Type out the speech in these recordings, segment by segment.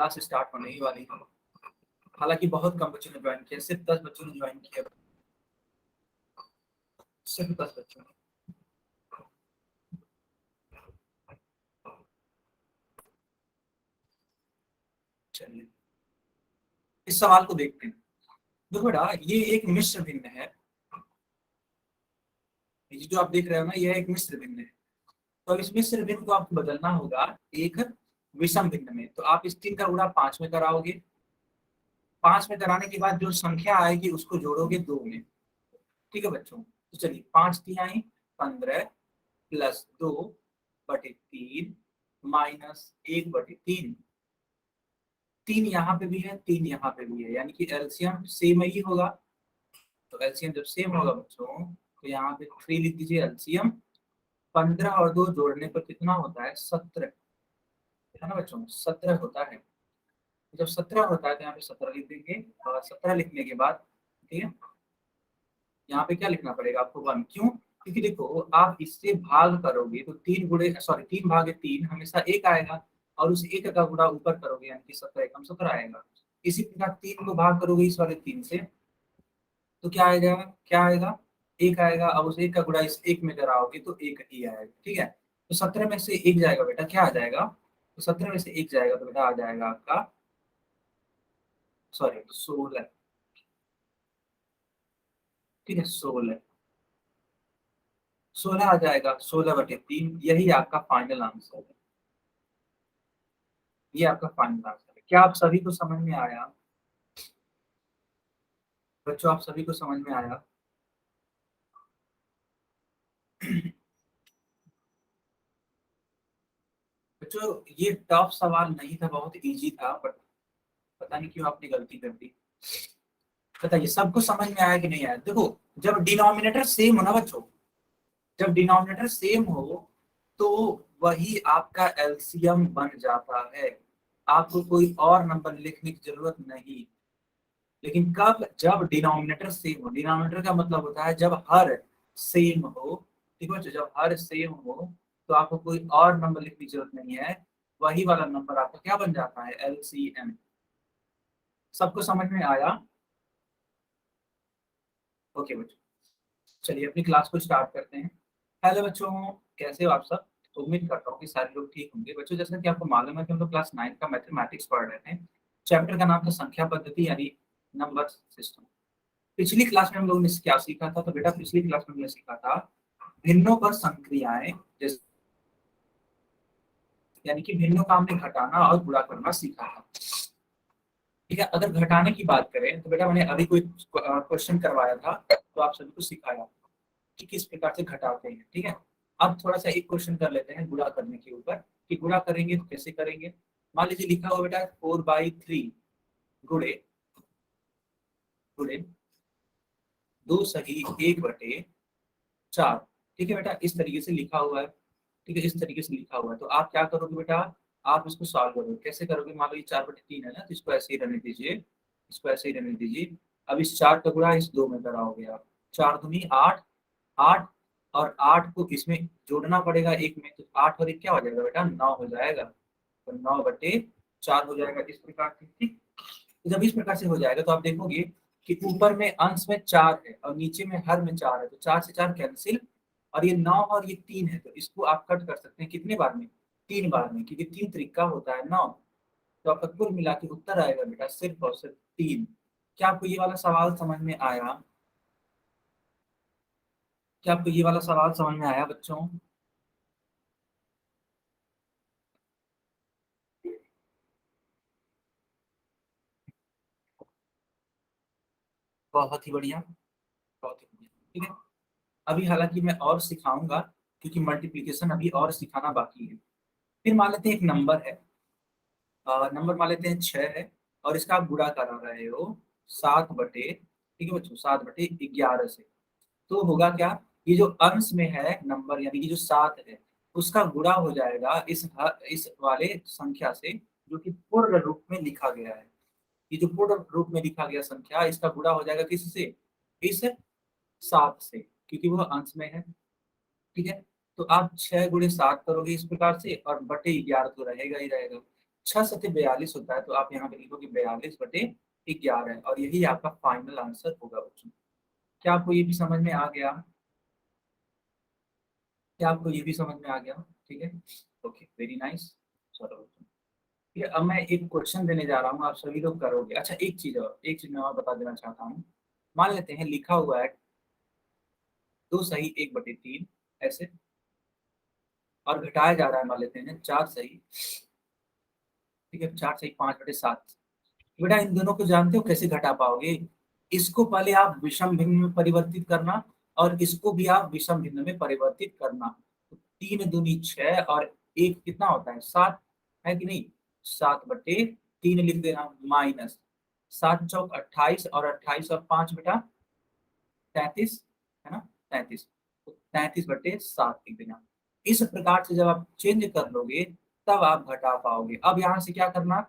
Class start होने ही वाली है। हालांकि बहुत कम बच्चों ने ज्वाइन किया, सिर्फ 10 बच्चों ने ज्वाइन किया, सिर्फ 10 बच्चों ने। चलिए इस सवाल को देखते हैं। देखो बेटा, ये एक मिश्र भिन्न है, ये जो आप देख रहे हो ना, ये एक मिश्र भिन्न है। तो इस मिश्र भिन्न को आपको बदलना होगा एक विषम भिन्न में। तो आप इस 3 का गुणा 5 में कराओगे, 5 में कराने के बाद जो संख्या आएगी उसको जोड़ोगे 2 में। ठीक है बच्चों, तो चलिए 5 तिहाई 15 प्लस 2/3 माइनस 1/3। 3 यहाँ पे भी है, 3 यहाँ पे भी है, यानी कि एलसीएम सेम ही होगा। तो एलसीएम जब सेम होगा बच्चों, तो यहाँ पे 3 लिख दीजिए एलसीएम। 15 और 2 जोड़ने पर कितना होता है? 17, है ना बच्चों? 17 होता है। जब 17 होता है तो यहाँ पे 17 लिख देंगे, और 17 लिखने के बाद ठीक है, यहाँ पे क्या लिखना पड़ेगा आपको? 1। क्यों? क्योंकि देखो आप इससे भाग करोगे तो 3 हमेशा 1 आएगा, और उस 1 का गुणा ऊपर करोगे यानी कि 17 एकम 17 आएगा। इसी प्रकार 3 को भाग करोगे इस वाले 3 से, तो क्या आएगा? क्या आएगा? 1 आएगा। अब उस 1 का गुणा इस 1 में कराओगे तो 1 ही आएगा। ठीक है, तो 17 में से 1 जाएगा बेटा, क्या आ जाएगा? तो 17 में से 1 जाएगा तो बेटा आ जाएगा आपका, सॉरी 16। ठीक है, 16, 16 आ जाएगा। 16/3, यही आपका फाइनल आंसर है। ये आपका फाइनल आंसर है। क्या आप सभी को समझ में आया बच्चों? आप सभी को समझ में आया? बच्चों ये टफ सवाल नहीं था, बहुत इजी था, बट पता नहीं क्यों आपने गलती कर दी। बताइए सबको समझ में आया कि नहीं आया? देखो जब डिनोमिनेटर सेम हो ना बच्चों, जब डिनोमिनेटर सेम हो तो वही आपका एलसीएम बन जाता है। आपको कोई और नंबर लिखने की जरूरत नहीं। लेकिन कब? जब डिनोमिनेटर सेम हो। डिनोमिनेटर का मतलब होता है जब हर सेम हो। ठीक है, जब हर सेम हो तो आपको कोई और नंबर लिखने की जरूरत नहीं है, वही वाला नंबर आपका क्या बन जाता है? एलसीएम। सबको समझ में आया? ओके बच्चों, चलिए अपनी क्लास को स्टार्ट करते हैं। हेलो बच्चों, कैसे हो आप सब? उम्मीद करता हूँ कि सारे लोग ठीक होंगे। बच्चों जैसा कि आपको मालूम है कि हम लोग क्लास 9 का मैथमेटिक्स पढ़ रहे हैं। चैप्टर का नाम था संख्या पद्धति यानी नंबर सिस्टम। पिछली क्लास में हम लोगों ने क्या सीखा था? तो बेटा पिछली क्लास में हमने सीखा था भिन्नों पर संक्रियाएं, जैसे यानी कि भिन्नों का हमने घटाना और गुणा करना सीखा था। ठीक है, अगर घटाने की बात करें तो बेटा मैंने अभी कोई क्वेश्चन करवाया था, तो आप सभी को सिखाया कि किस प्रकार से घटाते हैं। ठीक है, अब थोड़ा सा एक क्वेश्चन कर लेते हैं गुणा करने के ऊपर, कि गुणा करेंगे तो कैसे करेंगे। मान लीजिए लिखा हुआ बेटा 4/3 गुणे गुणे 2 सही 1/4। ठीक है बेटा, इस तरीके से लिखा हुआ है। ठीक है, इस तरीके से लिखा हुआ है। तो आप क्या करोगे बेटा? आप इसको सॉल्व करोगे। कैसे करोगे? मान लो ये 4/3 है ना, तो इसको ऐसे ही रहने दीजिए, इसको ऐसे ही रहने दीजिए। अब इस 4 का गुणा इस 2 में कराओगे आप। 4 दूनी 8, 8 और 8 को इसमें जोड़ना पड़ेगा 1 में, तो 8 और 1 क्या हो जाएगा बेटा? 9 हो जाएगा। तो 9/4 हो जाएगा इस प्रकार से। ठीक, तो जब इस प्रकार से हो जाएगा तो आप देखोगे कि ऊपर में अंश में 4 है और नीचे में हर में 4 है, तो 4 से 4 कैंसिल, और ये 9 और ये 3 है, तो इसको आप कट कर सकते हैं कितने बार में? 3 बार में, क्योंकि 3 त्रिका होता है 9। तो आपका कुल मिला के उत्तर आएगा बेटा सिर्फ और सिर्फ 3। क्या आपको ये वाला सवाल समझ में आया? क्या आपको ये वाला सवाल समझ में आया बच्चों? बहुत ही बढ़िया, बहुत ही बढ़िया। ठीक है, अभी हालांकि मैं और सिखाऊंगा, क्योंकि मल्टीप्लिकेशन अभी और सिखाना बाकी है। फिर मान लेते हैं एक नंबर है, नंबर मान लेते हैं 6 है, और इसका आप गुणा करा रहे हो 7 बटे, ठीक है बच्चों, 7/11 से। तो होगा क्या? ये जो अंश में है नंबर यानी कि जो 7 है, उसका गुणा हो जाएगा इस वाले संख्या से, जो कि पूर्ण रूप में लिखा गया है। ये जो पूर्ण रूप में लिखा गया संख्या, इसका गुणा हो जाएगा किससे? इस 7 से, क्योंकि वो अंश में है। ठीक है, तो आप 6 × 7 करोगे इस प्रकार से, और बटे 11 तो रहेगा ही रहेगा। 6 सत्ते 42 होता है, तो आप यहाँ पे लिखोगे 42/11 और यही आपका फाइनल आंसर होगा बच्चों। क्या आपको ये भी समझ में आ गया? क्या आपको ये भी समझ में आ गया? ठीक है, ओके, वेरी नाइस। चलो बच्चों, ठीक है, अब मैं एक क्वेश्चन देने जा रहा हूँ, आप सभी लोग करोगे। अच्छा, एक चीज मैं और बता देना चाहता हूँ। मान लेते हैं लिखा हुआ है 2 सही 1/3 ऐसे, और घटाया जा रहा है मान लेते हैं 4 सही, ठीक है, 4 सही 5/7। बेटा इन दोनों को जानते हो कैसे घटा पाओगे? इसको पहले आप विषम भिन्न में परिवर्तित करना, और इसको भी आप विषम भिन्न में परिवर्तित करना। तो 3 दूनी 6 और एक कितना होता है 7, है कि नहीं? 7/3 लिख देना, माइनस 7 चौक 28, और 28 और 5 बेटा 33, है ना? 33, तो 33/7 लिख देना। इस प्रकार से जब आप चेंज कर लोगे तब आप घटा पाओगे। अब यहाँ से क्या करना,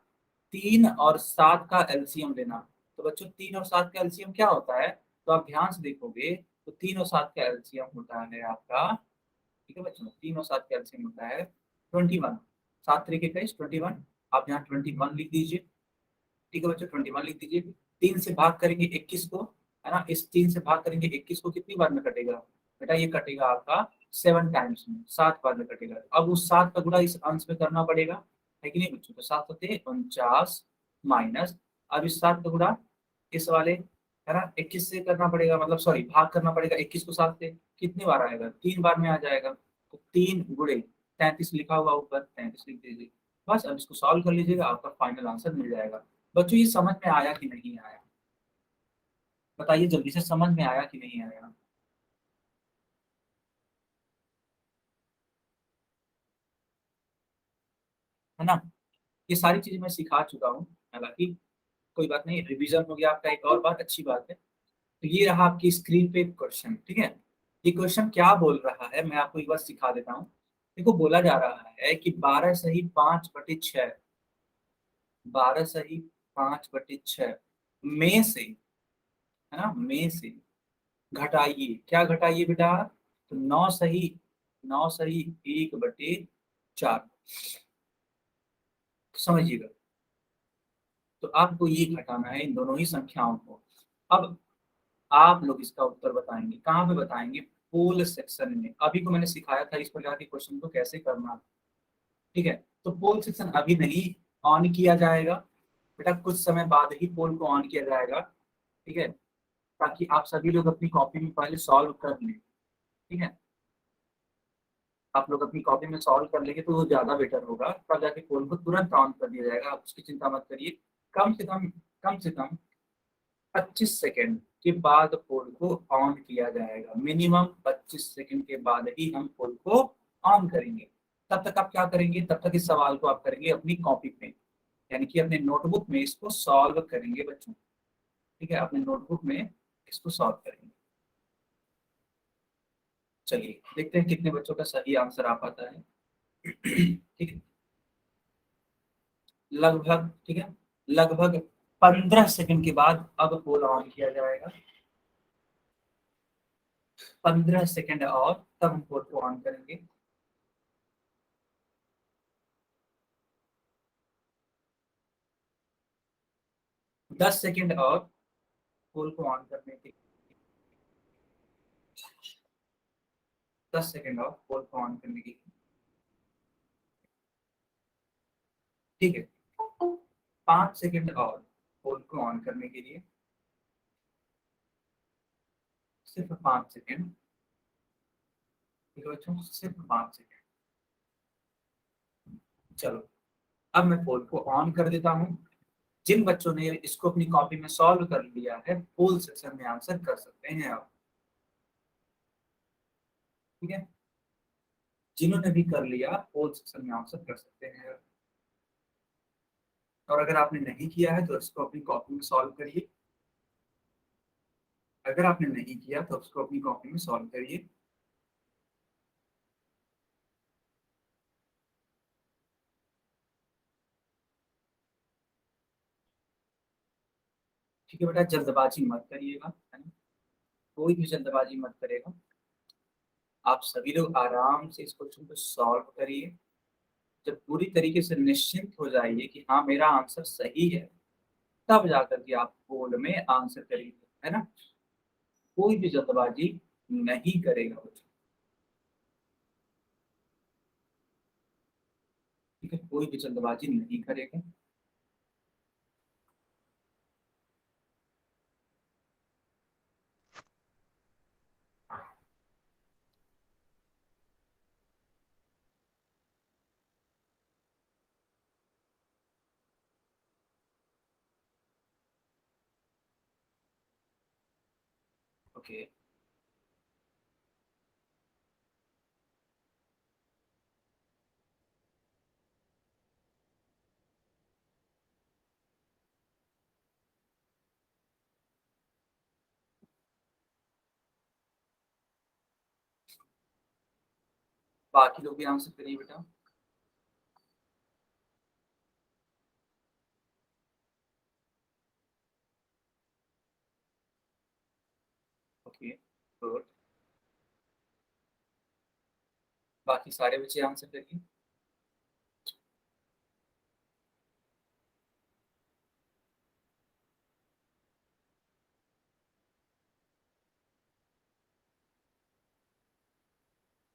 3 और 7 का एलसीएम लेना। तो बच्चों 3 और 7 का एलसीएम क्या होता है? तो आप ध्यान से देखोगे तो 3 और 7 का एलसीएम होता है आपका, ठीक है बच्चों, 3 और 7 का एलसीएम होता है 21। 7 3 21, आप यहाँ 21 लिख दीजिए। ठीक है बच्चों, 21 लिख दीजिए। 3 से भाग करेंगे 21 को, है ना? इस 3 से भाग करेंगे 21 को, कितनी बार में कटेगा बेटा? ये कटेगा आपका 7 टाइम्स में, 7 बार में कटेगा। अब उस 7 का गुणा इस अंश में करना पड़ेगा, है कि नहीं बच्चों? तो 7 होते 49 माइनस, अब इस 7 का गुणा इस वाले, है ना, 21 से करना पड़ेगा, मतलब सॉरी भाग करना पड़ेगा 21 को 7 से। कितनी बार आएगा? 3 बार में आ जाएगा। तो 3 गुणे 33 लिखा हुआ ऊपर, 33 लिख दीजिए। बस अब इसको सॉल्व कर लीजिएगा, आपका फाइनल आंसर मिल जाएगा। बच्चों ये समझ में आया कि नहीं आया? बताइए जल्दी से, समझ में आया कि नहीं आया? है ना? ये सारी चीजें मैं सिखा चुका हूँ, हालांकि कोई बात नहीं, रिवीजन हो गया आपका, एक और बात अच्छी बात है। तो ये रहा आपकी स्क्रीन पे क्वेश्चन, ठीक है। ये क्वेश्चन क्या बोल रहा है मैं आपको एक बार सिखा देता हूँ। देखो बोला जा रहा है कि 12 सही 5/6, 12 सही 5/6 में से, है ना, में से घटाइए, क्या घटाइए बेटा? तो 9 सही 1/4, समझिएगा। तो आपको ये घटाना है इन दोनों ही संख्याओं को। अब आप लोग इसका उत्तर बताएंगे, कहाँ पे बताएंगे? पोल सेक्शन में। अभी को मैंने सिखाया था इस प्रकार के क्वेश्चन को कैसे करना, ठीक है। तो पोल सेक्शन अभी नहीं ऑन किया जाएगा बेटा, कुछ समय बाद ही पोल को ऑन किया जाएगा, ठीक है, ताकि आप सभी लोग अपनी कॉपी में पहले सॉल्व कर लें, ठीक है। आप लोग अपनी कॉपी में सॉल्व कर लेंगे तो वो ज्यादा बेटर होगा, तब जाके पोल को तुरंत ऑन कर दिया जाएगा, आप उसकी चिंता मत करिए। कम से कम 25 सेकेंड के बाद पोल को ऑन किया जाएगा, मिनिमम 25 सेकेंड के बाद ही हम पोल को ऑन करेंगे। तब तक आप क्या करेंगे? तब तक इस सवाल को आप करेंगे अपनी कॉपी में, यानी कि अपने नोटबुक में इसको सॉल्व करेंगे बच्चों, ठीक है, अपने नोटबुक में इसको सॉल्व करेंगे। चलिए देखते हैं कितने बच्चों का सही आंसर आ पाता है। ठीक है, लगभग, ठीक है, लगभग 15 सेकंड के बाद अब पोल ऑन किया जाएगा। 15 सेकंड और तब हम पोल को ऑन करेंगे। 10 सेकंड और पोल को ऑन करने के, 10 सेकंड और पोल को ऑन करने की, ठीक है। 5 सेकंड और पोल को ऑन करने के लिए, सिर्फ 5 सेकंड, ठीक है बच्चों, सिर्फ 5 सेकंड। चलो अब मैं पोल को ऑन कर देता हूँ। जिन बच्चों ने इसको अपनी कॉपी में सॉल्व कर लिया है पोल सेक्शन में आंसर कर सकते हैं आप, ठीक है। जिन्होंने भी कर लिया पोल सेक्शन में आंसर कर सकते हैं। और अगर आपने नहीं किया है तो इसको अपनी कॉपी में सॉल्व करिए। अगर आपने नहीं किया तो उसको अपनी कॉपी में सॉल्व करिए। ठीक है बेटा, जल्दबाजी मत करिएगा, है ना? कोई भी जल्दबाजी मत करेगा। आप सभी लोग आराम से इस क्वेश्चन को सॉल्व करिए। जब पूरी तरीके से निश्चिंत हो जाइए कि हाँ मेरा आंसर सही है, तब जाकर के आप बोर्ड में आंसर करिए, है ना। कोई भी जल्दबाजी नहीं करेगा बच्चों, ठीक है, कोई भी जल्दबाजी नहीं करेगा। ओके, बाकी लोग भी आंसर करिए बेटा। Okay, good. बाकी सारे बच्चे आंसर करिए।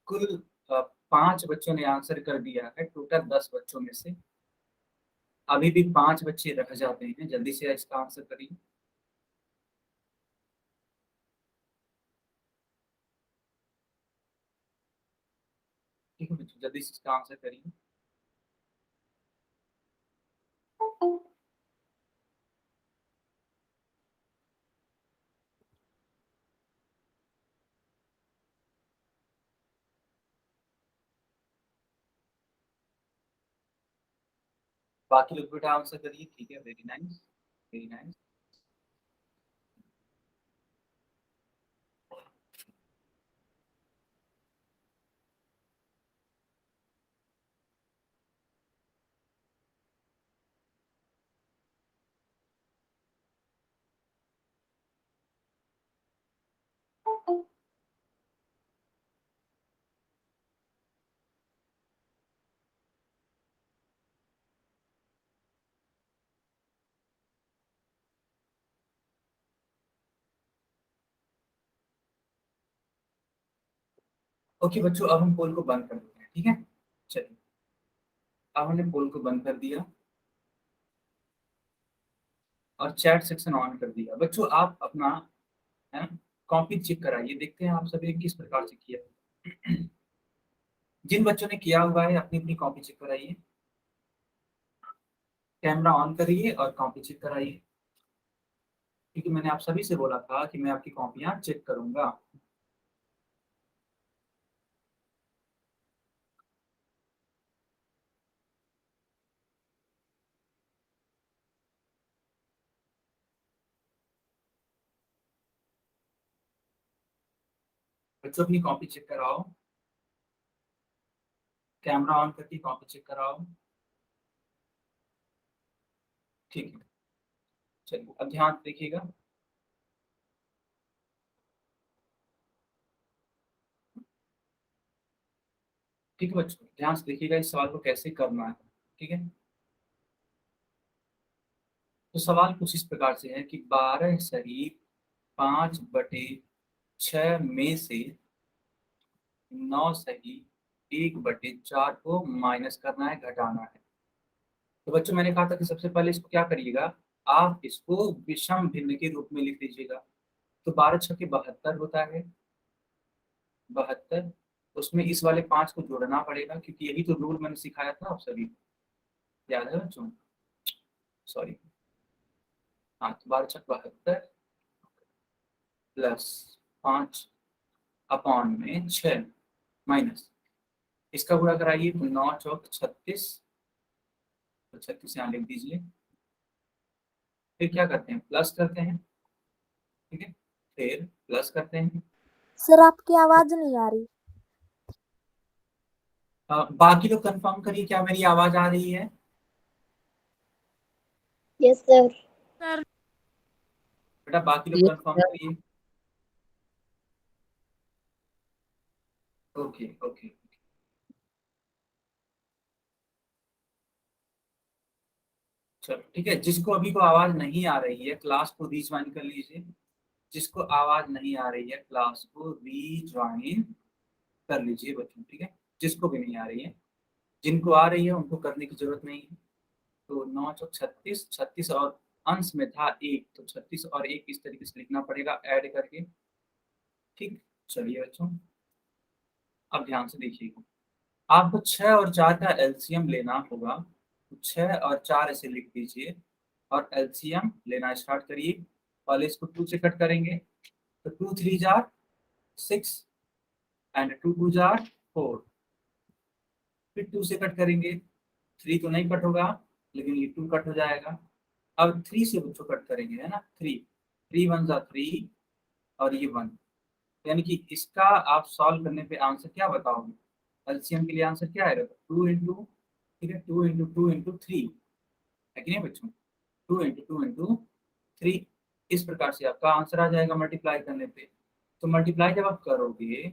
कुल 5 बच्चों ने आंसर कर दिया है टोटल 10 बच्चों में से। अभी भी 5 बच्चे रह जाते हैं, जल्दी से इसका आंसर करिए। ठीक है बच्चों, जल्दी से इसका आंसर करिए। बाकी लोग बेटा आंसर करिए। ठीक है, very nice, very nice. Okay बच्चों, अब हम पोल को बंद कर देते हैं, ठीक है। चलिए, अब हमने पोल को बंद कर दिया और चैट सेक्शन ऑन कर दिया। बच्चों आप अपना, है ना, कॉपी चेक कराइए, देखते हैं आप सभी ने किस प्रकार से किया। जिन बच्चों ने किया हुआ है अपनी अपनी कॉपी चेक कराइए। कैमरा ऑन करिए और कॉपी चेक कराइए, क्योंकि मैंने आप सभी से बोला था कि मैं आपकी कॉपियां चेक करूंगा। बच्चों अपनी कॉपी चेक कराओ, कैमरा ऑन करके कॉपी चेक कराओ। ठीक है, चलिए अब ध्यान से देखिएगा। ठीक है बच्चों, ध्यान से देखिएगा इस सवाल को कैसे करना है। ठीक है, तो सवाल कुछ इस प्रकार से है कि 12 सही 5/6 में से 9 सही 1/4 को माइनस करना है, घटाना है। तो बच्चों मैंने कहा था कि सबसे पहले इसको क्या करिएगा, आप इसको विषम भिन्न के रूप में लिख लीजिएगा। तो 12×6 72 होता है, 72। उसमें इस वाले 5 को जोड़ना पड़ेगा, क्योंकि यही तो रूल मैंने सिखाया था आप सभी को, याद है बच्चों। सॉरी, हाँ, तो 12×6 72 प्लस 5/6 माइनस, इसका गुणा कराइए तो 9×4 = 36। तो 36 यहाँ लिख दीजिए। फिर क्या करते हैं, प्लस करते हैं, ठीक है, फिर प्लस करते हैं। सर आपकी आवाज नहीं आ रही। बाकी लोग कंफर्म करिए क्या मेरी आवाज आ रही है। Yes sir. सर बेटा बाकी लोग कंफर्म करिए। ओके ओके, चलो ठीक है, जिसको अभी को आवाज नहीं आ रही है क्लास को रीज्वाइन कर लीजिए। जिसको आवाज नहीं आ रही है क्लास को रीज्वाइन कर लीजिए बच्चों, ठीक है। जिसको भी नहीं आ रही है, जिनको आ रही है उनको करने की जरूरत नहीं है। तो 9 36, 36 और अंश में था एक, तो 36 और एक इस तरीके से लिखना पड़ेगा ऐड करके। ठीक, चलिए बच्चों अब ध्यान से देखिएगा। आपको 6 और 4 का एलसीएम लेना होगा, तो 6 और 4 ऐसे लिख दीजिए और एलसीएम लेना स्टार्ट करिए। पहले इसको 2 से कट करेंगे, तो 2 3 जार 6 एंड 2 2 जार 4। फिर 2 से कट करेंगे, 3 तो नहीं कट होगा लेकिन ये 2 कट हो जाएगा। अब 3 से बच्चों कट करेंगे, है ना, 3 3 1 जा 3 और ये 1। यानी कि इसका आप सॉल्व करने पे आंसर क्या बताओगे? एलसीएम के लिए आंसर क्या आएगा? 2 इंटू, ठीक है, 2 इंटू 2 इंटू 3, है कि नहीं बच्चों? 2 इंटू 2 इंटू 3, इस प्रकार से आपका आंसर आ जाएगा मल्टीप्लाई करने पे। तो मल्टीप्लाई जब आप करोगे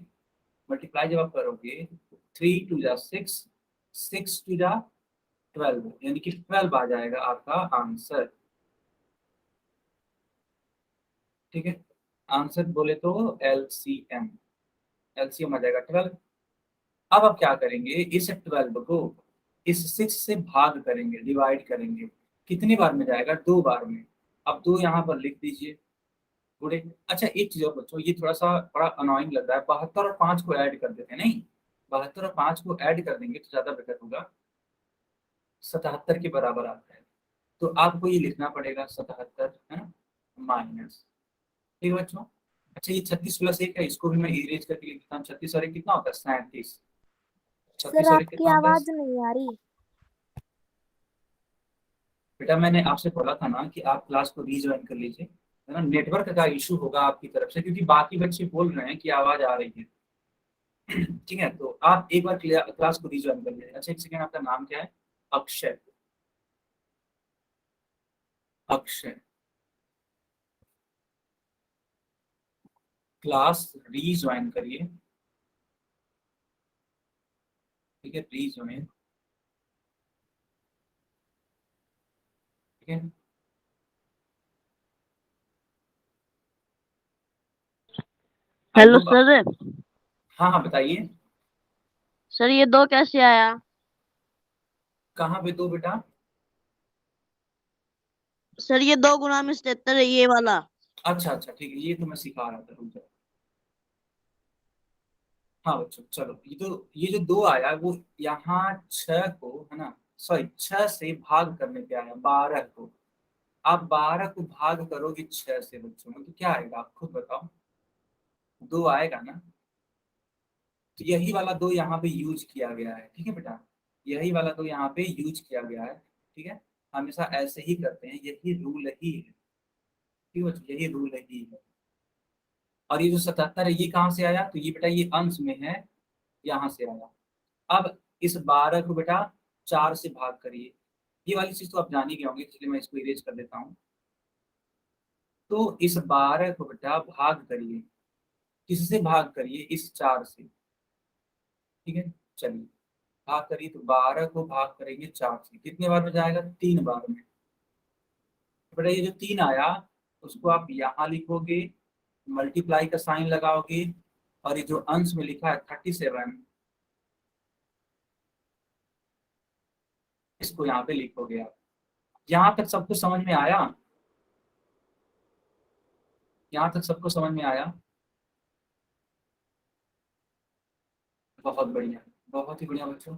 3 2 जा 6, 6 2 जा 12, यानी कि 12 आ जाएगा आपका आंसर। ठीक है, आंसर बोले तो एलसीएम, एलसीएम आ जाएगा 12। अब आप क्या करेंगे, इस 12 को इस 6 से भाग करेंगे, डिवाइड करेंगे। कितनी बार में जाएगा? 2 बार में। अब 2 यहाँ पर लिख दीजिए गुड़े। अच्छा एक चीज और बच्चों, ये थोड़ा सा बड़ा अनोइंग लग रहा है, 72 और 5 को ऐड कर देते हैं। नहीं, 72 और 5 को ऐड कर देंगे तो ज्यादा बेटर होगा, 77 के बराबर आता है। तो आपको ये लिखना पड़ेगा 77, है ना, माइनस। ठीक है बच्चों। अच्छा ये 36 प्लस 1 है, इसको भी मैं इरेज करके लिख देता हूँ। 36 और 1 कितना होता है? 37। सर 36 और 1 आपकी कितना होता है? आवाज नहीं आ रही। बेटा मैंने आपसे बोला था ना कि आप क्लास को रीज्वाइन कर लीजिए, है ना। नेटवर्क का इशू होगा आपकी तरफ से, क्योंकि बाकी बच्चे बोल रहे हैं कि आवाज आ रही है। ठीक है, तो आप एक बार क्लास को रीज्वाइन कर लीजिए। अच्छा एक सेकेंड, आपका नाम क्या है? अक्षय, अक्षय। क्लास रीज्वाइन करिए, ठीक है, रीज्वाइन, ठीक है। आई हेलो होप। सर। हाँ हाँ बताइए। सर ये 2 कैसे आया? कहाँ पे दो बेटा? सर ये 2 गुना में 77 है, ये वाला। अच्छा अच्छा ठीक है, ये तो मैं सिखा रहा था, रुक जाओ। हाँ बच्चों चलो, ये जो दो आया वो यहाँ 6 को, है ना, सॉरी 6 से भाग करने पे आया 12 को। आप 12 को भाग करोगे 6 से बच्चों में तो क्या आएगा? आप खुद बताओ, 2 आएगा ना। तो यही वाला 2 यहाँ पे यूज किया गया है, ठीक है बेटा, यही वाला 2 यहाँ पे यूज किया गया है। ठीक है, हमेशा ऐसे ही करते हैं, यही रूल ही है। ठीक है बच्चों, यही रूल ही है। और ये जो 77 है ये कहाँ से आया? तो ये बेटा ये अंश में है, यहाँ से आया। अब इस 12 को बेटा 4 से भाग करिए। ये वाली चीज तो आप जान ही गए होंगे, इसलिए मैं इसको इरेज कर देता हूँ। तो इस 12 को बेटा भाग करिए, किससे भाग करिए? इस 4 से। ठीक है, चलिए भाग करिए, तो 12 को भाग करेंगे 4 से, कितने बार में जाएगा? 3 बार में। तो बेटा ये जो 3 आया उसको आप यहाँ लिखोगे, मल्टीप्लाई का साइन लगाओगे, और ये जो अंश में लिखा है 37, इसको यहाँ पे लिखोगे आप। यहाँ तक सबको समझ में आया? यहाँ तक सबको समझ में आया? बहुत बढ़िया, बहुत ही बढ़िया बच्चों।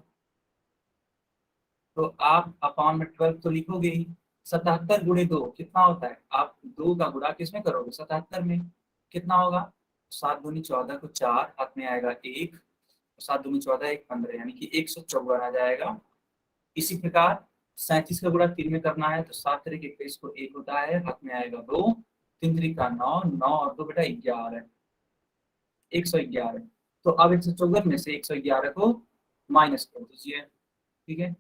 तो आप अपॉन में 12 तो लिखोगे ही। 77 गुणे 2 कितना होता है? आप 2 का गुणा किसमें करोगे? 77 में। कितना होगा? 7 दूनी 14 को 4 हाथ में आएगा 1, 7 दूनी 14 1 15, यानी कि 154 आ जाएगा। इसी प्रकार 37 का गुणा 3 में करना है, तो 7 तरीके के 21 को 1 होता है, हाथ में आएगा 2, 3 तरीका 9, 9 और 2 बेटा 11, 111। तो अब 154 में से 111 को माइनस कर दीजिए। ठीक है,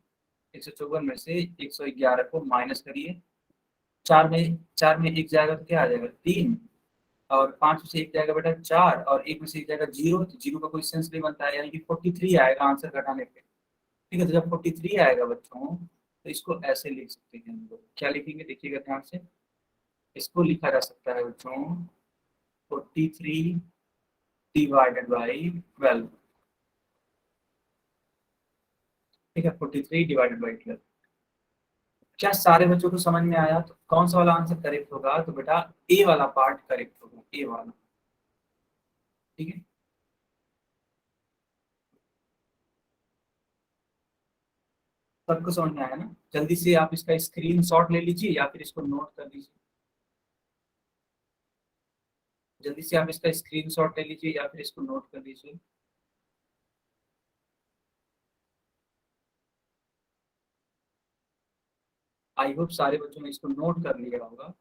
154 में से 111 को माइनस करिए। 4 में 1 जाएगा तो क्या आ जाएगा? 3, और 5 में से 1 जाएगा बेटा 4, और 1 में से 1 जाएगा 0, तो 0 का कोई सेंस नहीं बनता है, यानी कि 43 आएगा आंसर घटाने पे। ठीक है, तो जब 43 आएगा बच्चों, तो इसको ऐसे लिख सकते हैं हम लोग। क्या लिखेंगे देखिएगा ध्यान से, इसको लिखा जा सकता है बच्चों 43 डिवाइडेड बाई 12। ठीक है, 43 डिवाइडेड बाई 12। क्या सारे बच्चों को समझ में आया? तो कौन सा वाला आंसर करेक्ट होगा? तो बेटा ए वाला पार्ट करेक्ट होगा, ए वाला। ठीक है, सबको समझ में आया ना? जल्दी से आप इसका स्क्रीनशॉट ले लीजिए या फिर इसको नोट कर लीजिए। जल्दी से आप इसका स्क्रीनशॉट ले लीजिए या फिर इसको नोट कर लीजिए। आई होप सारे बच्चों ने इसको नोट कर लिया होगा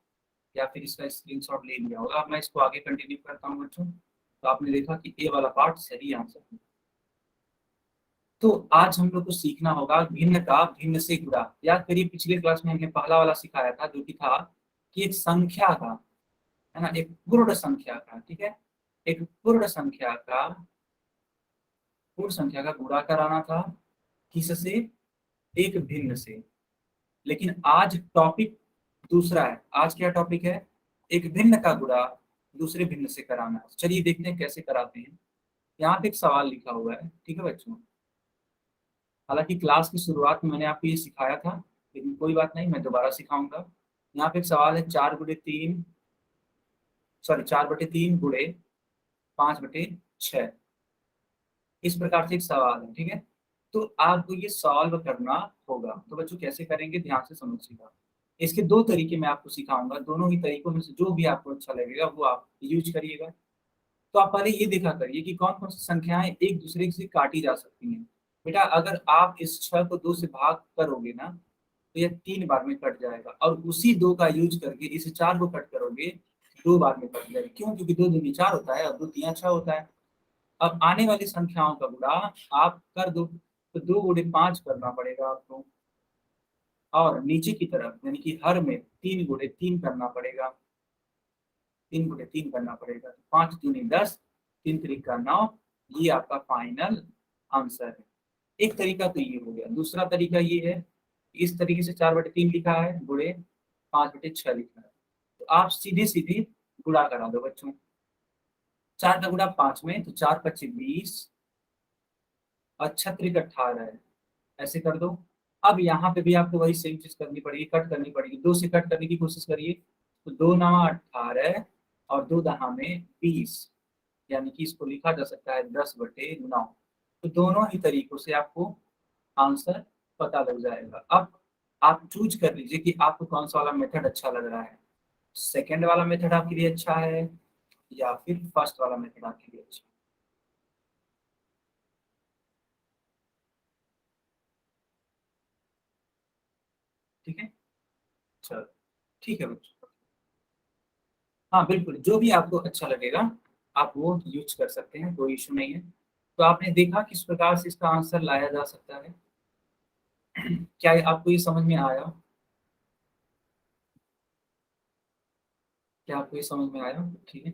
या फिर इसका स्क्रीनशॉट ले लिया होगा। अब मैं इसको आगे कंटिन्यू करता हूँ बच्चों। तो आपने देखा कि ए वाला पार्ट सही आंसर है। तो आज हम लोग को सीखना होगा भिन्न का भिन्न से गुणा। याद करिए पिछले क्लास में हमने पहला वाला सिखाया था जो कि था कि एक संख्या का, है ना, एक पूर्ण संख्या का, ठीक है, एक पूर्ण संख्या का गुणा कराना था किससे? एक भिन्न से। लेकिन आज टॉपिक दूसरा है। आज क्या टॉपिक है? एक भिन्न का गुणा दूसरे भिन्न से कराना है। चलिए देखते हैं कैसे कराते हैं। यहाँ पे एक सवाल लिखा हुआ है, ठीक है बच्चों। हालांकि क्लास की शुरुआत में मैंने आपको ये सिखाया था, लेकिन कोई बात नहीं, मैं दोबारा सिखाऊंगा। यहाँ पे एक सवाल है 4/3 गुणे 5/6। इस प्रकार से एक सवाल है, ठीक है। तो आपको ये सॉल्व करना होगा। तो बच्चों कैसे करेंगे ध्यान से समझिएगा। इसके दो तरीके मैं आपको सिखाऊंगा, दोनों ही तरीकों में से जो भी आपको अच्छा लगेगा वो आप यूज करिएगा। तो आप पहले ये देखा करिए कि कौन कौन सी संख्याएं एक दूसरे से काटी जा सकती हैं। बेटा अगर आप इस 6 को 2 से भाग करोगे ना तो यह 3 बार में कट जाएगा, और उसी 2 का यूज करके इस 4 को कट करोगे 2 बार में कट जाएगा। क्यों? क्योंकि 2 दूनी 4 होता है और 2 तिया 6 होता है। अब आने वाली संख्याओं का गुणा आप कर दो, तो 2 गुणे 5 करना पड़ेगा आपको, और नीचे की तरफ यानी कि हर में 3 गुणे 3 करना पड़ेगा, 3 गुणे 3 करना पड़ेगा। 5 दूनी 10, 3 त्रिका 9। ये आपका फाइनल आंसर है। एक तरीका तो ये हो गया। दूसरा तरीका ये है, इस तरीके से 4/3 लिखा है गुणे 5/6 लिखा है, तो आप सीधे सीधे गुणा करा दो बच्चों। 4 का गुणा 5 में, तो 4×5 = 20 और 6×3 = 18 है। ऐसे कर दो। अब यहाँ पे भी आपको वही सेम चीज करनी पड़ेगी, कट करनी पड़ेगी। 2 से कट करने की कोशिश करिए, तो 2×9 = 18 और 2×10 में 20, यानी कि इसको लिखा जा सकता है 10/9। तो दोनों ही तरीकों से आपको आंसर पता लग जाएगा। अब आप चूज कर लीजिए कि आपको कौन सा वाला मेथड अच्छा लग रहा है। सेकेंड वाला मेथड आपके लिए अच्छा है या फिर फर्स्ट वाला मेथड आपके लिए अच्छा है? ठीक है, चलो ठीक है बच्चों। हाँ बिल्कुल, जो भी आपको अच्छा लगेगा आप वो यूज कर सकते हैं, कोई इशू नहीं है। तो आपने देखा किस प्रकार से इसका आंसर लाया जा सकता है। क्या आपको ये समझ में आया? क्या आपको ये समझ में आया? ठीक है,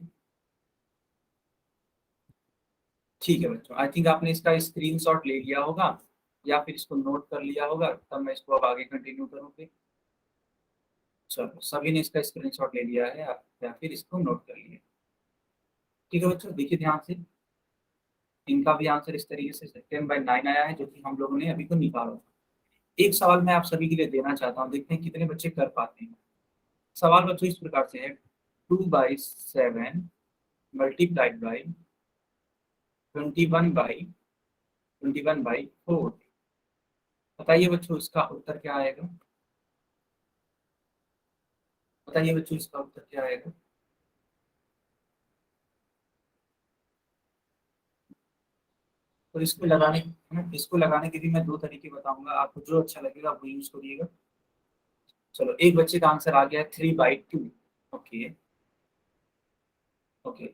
ठीक है बच्चों। आई थिंक आपने इसका स्क्रीनशॉट ले लिया होगा या फिर इसको नोट कर लिया होगा, तब मैं इसको अब आगे कंटिन्यू करूँगी। चलो सभी ने इसका स्क्रीनशॉट ले लिया है या फिर इसको नोट कर लिया? ठीक है बच्चों, देखिए ध्यान से। इनका भी आंसर इस तरीके से 10/9 आया है, जो कि हम लोगों ने अभी को निकाला। एक सवाल मैं आप सभी के लिए देना चाहता हूँ, देखते हैं कितने बच्चे कर पाते हैं। सवाल बच्चों इस प्रकार से है, 2/7 मल्टीप्लाइड बाई 21/4। बताइए बच्चों इसका उत्तर क्या आएगा? बताइए बच्चों इसका उत्तर क्या आएगा? तो इसको लगाने के भी मैं दो तरीके बताऊंगा, आपको जो अच्छा लगेगा वो यूज करिएगा। चलो एक बच्चे का आंसर आ गया है 3/2। ओके ओके,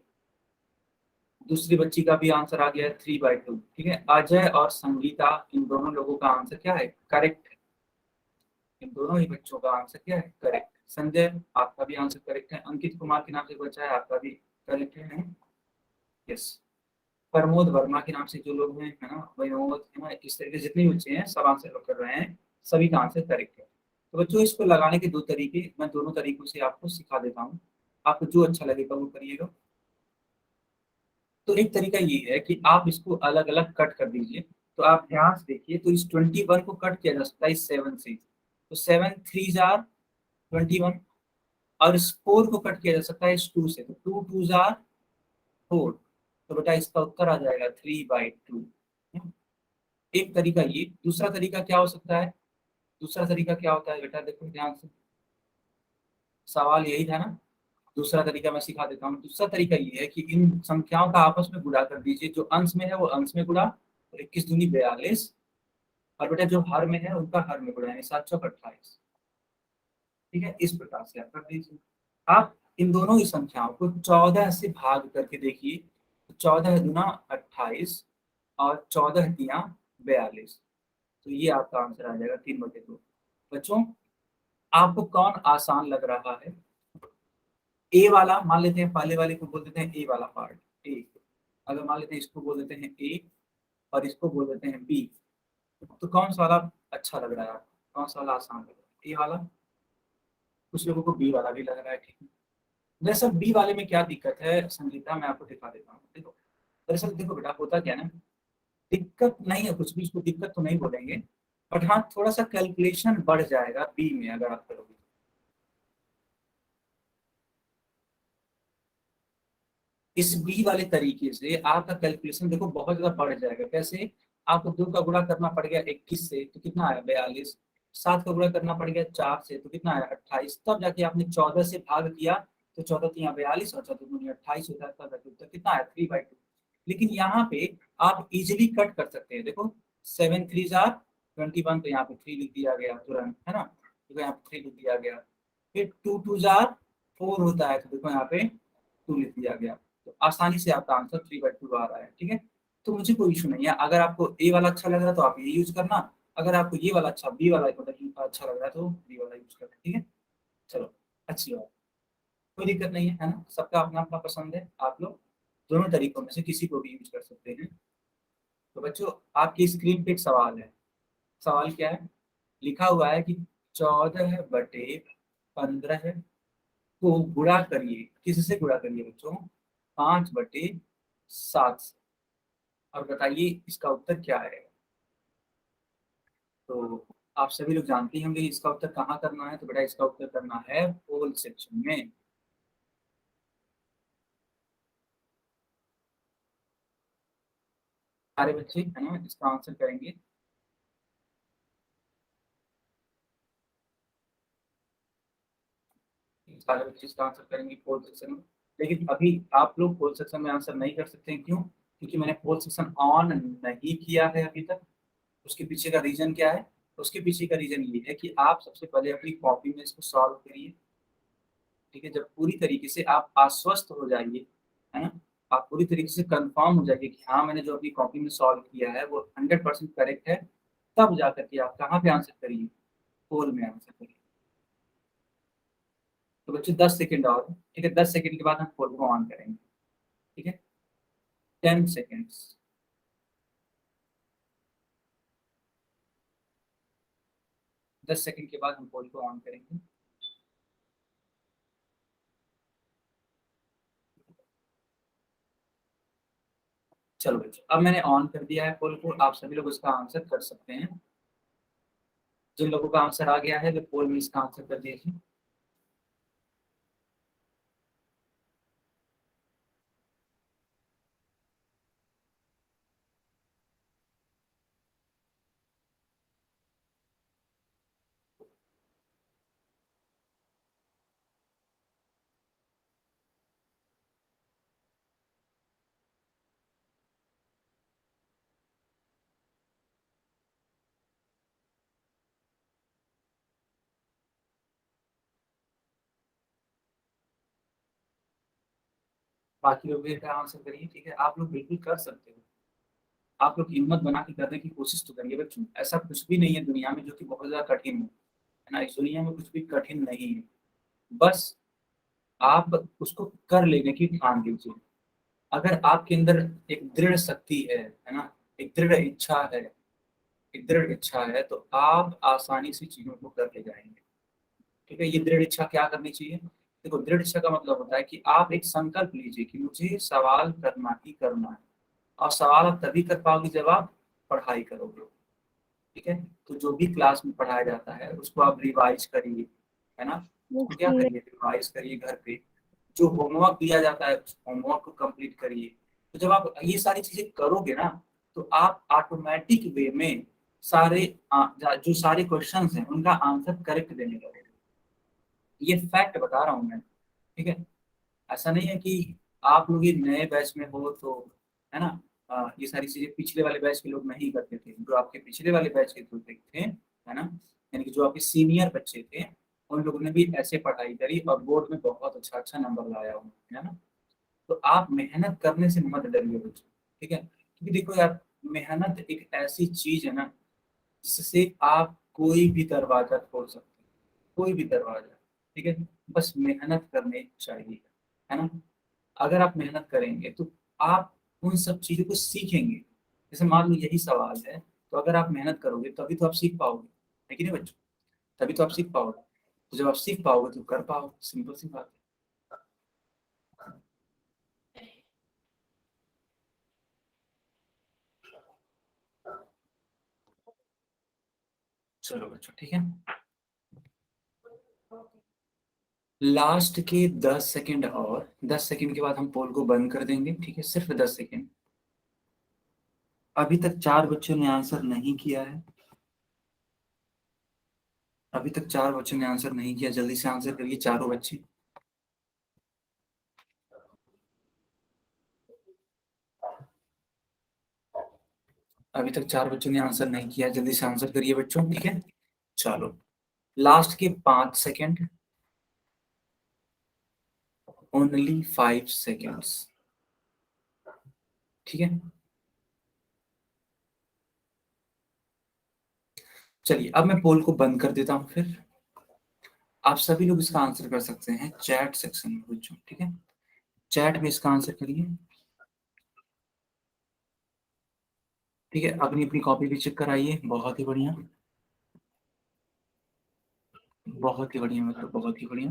दूसरी बच्ची का भी आंसर आ गया है 3/2। ठीक है, अजय और संगीता, इन दोनों लोगों का आंसर क्या है? करेक्ट है। इन दोनों ही बच्चों का आंसर क्या है? करेक्ट। संजय आपका भी आंसर करेक्ट है। अंकित कुमार के नाम से बच्चा है, आपका भी करेक्ट है। यस। प्रमोद वर्मा के नाम से जो लोग हैं, है ना, विनोद, है ना, इस तरह के जितने बच्चे हैं सब आंसर कर रहे हैं सभी का आंसर करेक्ट है। तो बच्चों इसको लगाने के दो तरीके, मैं दोनों तरीकों से आपको सिखा देता हूँ, आपको जो अच्छा लगेगा वो करिएगा। तो एक तरीका ये है कि आप इसको अलग अलग कट कर दीजिए। तो आप ध्यान से देखिए, तो इस 21 को कट किया जा सकता है इस 7 से, तो 7 3 जार 21, और इस 4 को कट किया जा सकता है इस 2 से, तो 2 2 जार 4। तो बेटा इसका उत्तर आ जाएगा 3/2। एक तरीका ये। दूसरा तरीका क्या हो सकता है? दूसरा तरीका क्या होता है बेटा, देखो ध्यान से, सवाल यही था ना। दूसरा तरीका मैं सिखा देता हूँ। दूसरा तरीका ये है कि इन संख्याओं का आपस में गुणा कर दीजिए, जो अंश में है वो अंश में गुणा, तो 21 दूनी 42, और बेटा जो हर में है उनका हर में गुणा, यानी 7 चौक 28। ठीक है, इस प्रकार से आप कर दीजिए। आप इन दोनों ही संख्याओं को 14 से भाग करके देखिए, तो 14 दूना 28 और 14 तिया 42, तो ये आपका आंसर आ जाएगा 3/2। बच्चों आपको कौन आसान लग रहा है? ए वाला मान लेते हैं, पहले वाले को बोल देते हैं ए वाला पार्ट, ए। अगर मान लेते हैं इसको बोल देते हैं ए और इसको बोल देते हैं बी, तो कौन सा वाला अच्छा लग रहा है आपको? कौन सा वाला आसान लग रहा है? ए वाला? कुछ लोगों को बी वाला भी लग रहा है। ठीक है, दरअसल बी वाले में क्या दिक्कत है संगीता, मैं आपको दिखा देता हूँ। देखो दरअसल देखो बेटा, होता क्या है ना, दिक्कत नहीं है कुछ भी, इसको दिक्कत तो नहीं बोलेंगे, बट हाँ थोड़ा सा कैलकुलेशन बढ़ जाएगा बी में अगर आप करोगे। इस बी वाले तरीके से आपका कैलकुलेशन देखो बहुत ज्यादा बढ़ जाएगा। कैसे? आपको 2 का गुणा करना पड़ गया 21 से, तो कितना आया 42। 7 का गुणा करना पड़ गया 4 से, तो कितना आया 28। तब जाके आपने 14 से भाग किया, तो 14 तिया 42 और 14 दूनी 28 होता है, तब जाके उत्तर कितना आया 3/2। लेकिन यहाँ पे आप इजिली कट कर सकते हैं। देखो 7 3 जार 21, तो यहाँ पे 3 लिख दिया गया तुरंत, है ना, देखो यहाँ पे 3 लिख दिया गया। फिर 2 2 जार 4 होता है, तो देखो यहाँ पे 2 लिख दिया गया। तो आसानी से आपका आंसर 3/2 आ रहा है। ठीक है, तो मुझे कोई इशू नहीं है। अगर आपको ए वाला अच्छा लग रहा है तो आप ये यूज करना, अगर आपको ये वाला अच्छा बी वाला मतलब अच्छा लग रहा है तो बी वाला यूज करना। ठीक है, चलो अच्छी बात, कोई दिक्कत नहीं है ना, सबका अपना अपना पसंद है। आप लोग दोनों तरीकों में से किसी को भी यूज कर सकते हैं। तो बच्चों आपकी स्क्रीन पे एक सवाल है। सवाल क्या है? लिखा हुआ है कि 14/15 को गुणा करिए, किससे गुणा करिए बच्चों? 5/7 से, और बताइए इसका उत्तर क्या है। तो आप सभी लोग जानते ही होंगे इसका उत्तर कहाँ करना है। तो बेटा इसका उत्तर करना है होल सेक्शन में। सारे बच्चे है ना इसका आंसर करेंगे। सारे बच्चे इसका आंसर करेंगे पोल सेक्शन में। लेकिन अभी आप लोग पोल सेक्शन में आंसर नहीं कर सकते हैं, क्यों? क्योंकि मैंने पोल सेक्शन ऑन नहीं किया है अभी तक। उसके पीछे का रीजन क्या है? उसके पीछे का रीजन ये है कि आप सबसे पहले अपनी कॉपी में इसको सॉल्व करिए। ठीक है, जब पूरी तरीके से आप आश्वस्त हो जाइए, है ना, आप पूरी तरीके से कंफर्म हो जाइए कि हाँ मैंने जो अपनी कॉपी में सॉल्व किया है वो 100% करेक्ट है, तब जाकर के आप कहाँ पे आंसर करिए? पोल में आंसर करिए। तो बच्चे 10 सेकेंड और, ठीक है, 10 सेकेंड के बाद हम पोल को ऑन करेंगे। ठीक है, 10 सेकेंड्स। दस सेकेंड के बाद हम पोल को ऑन करेंगे। चलो बच्चों अब मैंने ऑन कर दिया है पोल को, आप सभी लोग इसका आंसर कर सकते हैं। जिन लोगों का आंसर आ गया है वे पोल में इसका आंसर कर दीजिए। बाकी लोग भी इसका आंसर करिए। ठीक है, आप लोग बिल्कुल कर सकते हो। आप लोग हिम्मत बना के करने की कोशिश तो करिए बच्चों। ऐसा कुछ भी नहीं है दुनिया में जो कि बहुत ज्यादा कठिन हो, है ना, इस दुनिया में कुछ भी कठिन नहीं है। बस आप उसको कर लेने की ठान लीजिए। अगर आपके अंदर एक दृढ़ शक्ति है ना, एक दृढ़ इच्छा है, एक दृढ़ इच्छा है तो आप आसानी से चीजों को कर ले जाएंगे। ठीक है, ये दृढ़ इच्छा क्या करनी चाहिए? देखो, दृढ़ इच्छा का मतलब होता है कि आप एक संकल्प लीजिए कि मुझे सवाल करना ही करना है, और सवाल आप तभी कर पाओगे जब आप पढ़ाई करोगे। ठीक है, तो जो भी क्लास में पढ़ाया जाता है उसको आप रिवाइज करिए, है ना, उसको क्या करिए, रिवाइज करिए घर पे। जो होमवर्क दिया जाता है उस होमवर्क को कंप्लीट करिए। तो जब आप ये सारी चीजें करोगे ना, तो आप ऑटोमेटिक वे में सारे जो सारे क्वेश्चंस हैं उनका आंसर करेक्ट देने लगोगे। ये फैक्ट बता रहा हूँ मैं। ठीक है, ऐसा नहीं है कि आप लोग ये नए बैच में हो तो, है ना, ये सारी चीजें पिछले वाले बैच के लोग नहीं करते थे। जो आपके पिछले वाले बैच के जो थे, है ना, यानी कि जो आपके सीनियर बच्चे थे, उन लोगों ने भी ऐसे पढ़ाई करी और बोर्ड में बहुत अच्छा अच्छा नंबर लाया उन्होंने, है ना। तो आप मेहनत करने से मत डरिए बच्चों। ठीक है, क्योंकि देखो यार, मेहनत एक ऐसी चीज है ना जिससे आप कोई भी दरवाजा खोल सकते हैं, कोई भी दरवाजा। ठीक है, बस मेहनत करनी चाहिए, है ना। अगर आप मेहनत करेंगे तो आप उन सब चीजों को सीखेंगे। जैसे मान लो यही सवाल है, तो अगर आप मेहनत करोगे तभी तो आप सीख पाओगे, है कि नहीं बच्चों? तभी तो आप सीख पाओगे। तो जब आप सीख पाओगे तो कर पाओगे, सिंपल सी बात है। चलो बच्चों, ठीक है, लास्ट के 10 सेकेंड, और 10 सेकेंड के बाद हम पोल को बंद कर देंगे। ठीक है, सिर्फ 10 सेकेंड। अभी तक 4 बच्चों ने आंसर नहीं किया है। अभी तक 4 बच्चों ने आंसर नहीं किया, जल्दी से आंसर करिए चारों बच्चे। अभी तक 4 बच्चों ने आंसर नहीं किया, जल्दी से आंसर करिए बच्चों। ठीक है, चलो, लास्ट के 5 सेकेंड, ओनली 5 सेकेंड्स। ठीक है, चलिए अब मैं पोल को बंद कर देता हूं। फिर आप सभी लोग इसका आंसर कर सकते हैं चैट सेक्शन में बच्चों। ठीक है, चैट में इसका आंसर करिए। ठीक है, अपनी अपनी कॉपी भी चेक कराइए। बहुत ही बढ़िया, बहुत ही बढ़िया, मतलब बहुत ही बढ़िया।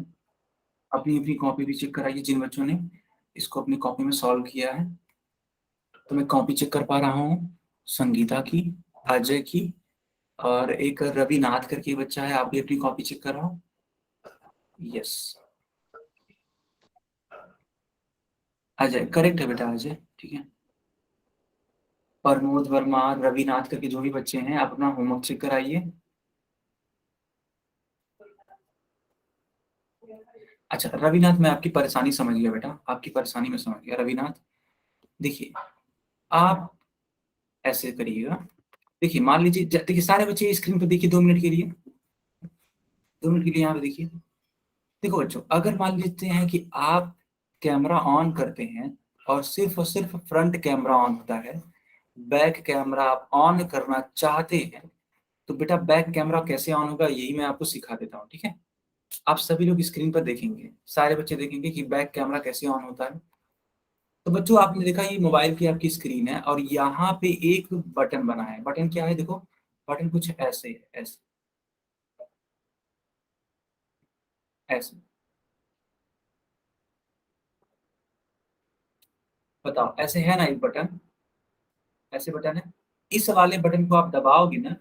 अपनी अपनी कॉपी भी चेक कराइए जिन बच्चों ने इसको अपनी कॉपी में सॉल्व किया है। तो मैं कॉपी चेक कर पा रहा हूँ संगीता की, अजय की, और एक रवि नाथ करके बच्चा है, आप भी अपनी कॉपी चेक कर रहा हो। यस, अजय करेक्ट है बेटा, अजय। ठीक है, प्रमोद वर्मा, रविनाथ करके जो भी बच्चे हैं आप अपना होमवर्क चेक कराइए। अच्छा रविनाथ, मैं आपकी परेशानी समझ गया बेटा, आपकी परेशानी में समझ गया रविनाथ। देखिए, आप ऐसे करिएगा। देखिए, मान लीजिए देखिए सारे बच्चे स्क्रीन पर देखिए 2 मिनट के लिए, 2 मिनट के लिए यहाँ पे देखिए। देखो बच्चों, अगर मान लेते हैं कि आप कैमरा ऑन करते हैं और सिर्फ फ्रंट कैमरा ऑन होता है, बैक कैमरा आप ऑन करना चाहते हैं, तो बेटा बैक कैमरा कैसे ऑन होगा यही मैं आपको सिखा देता हूँ। ठीक है, आप सभी लोग स्क्रीन पर देखेंगे, सारे बच्चे देखेंगे कि बैक कैमरा कैसे ऑन होता है। तो बच्चों, आपने देखा ये मोबाइल की आपकी स्क्रीन है और यहाँ पे एक बटन बना है। बटन क्या है? देखो, बटन कुछ ऐसे है, ऐसे ऐसे। बताओ, ऐसे है ना एक बटन, ऐसे बटन है। इस वाले बटन को आप दबाओगे ना,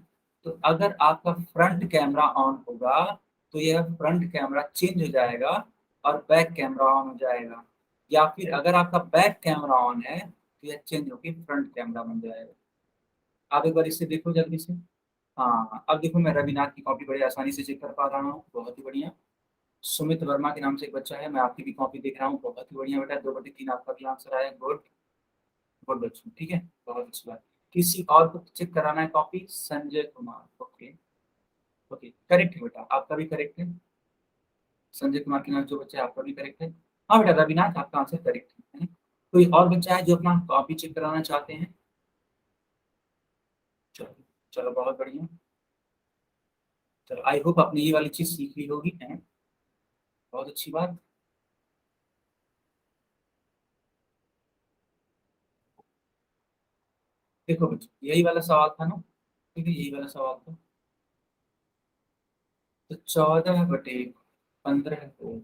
तो अगर आपका फ्रंट कैमरा ऑन होगा तो यह फ्रंट कैमरा चेंज हो जाएगा और बैक कैमरा ऑन हो जाएगा। या फिर अगर आपका बैक कैमरा ऑन है तो यह चेंज होकर फ्रंट कैमरा बन जाएगा। आप एक बार इसे देखो जल्दी से। हाँ, अब देखो मैं रविनाथ की कॉपी बड़ी आसानी से चेक कर पा रहा हूँ, बहुत ही बढ़िया। सुमित वर्मा के नाम से एक बच्चा है, मैं आपकी भी कॉपी देख रहा हूँ, बहुत ही बढ़िया बेटा, 2/3 आपका भी आंसर आया, गुड। गुड बच्चों, ठीक है, बहुत अच्छी बात। किसी और को चेक कराना है copy? Sanjay Kumar, okay. Okay, correct है बेटा, आपका भी करेक्ट है। संजय कुमार के नाम जो बच्चा है आपका भी करेक्ट है। हाँ बेटा, रविनाथ आपका आंसर करेक्ट है। कोई और बच्चा है जो अपना कॉपी चेक कराना चाहते हैं? चलो, चलो बहुत बढ़िया। चलो, आई होप आपने ये वाली चीज सीख ली होगी, है बहुत अच्छी बात। देखो बच्चों, यही वाला सवाल था ना, ठीक है, यही वाला सवाल था। तो 14/15 को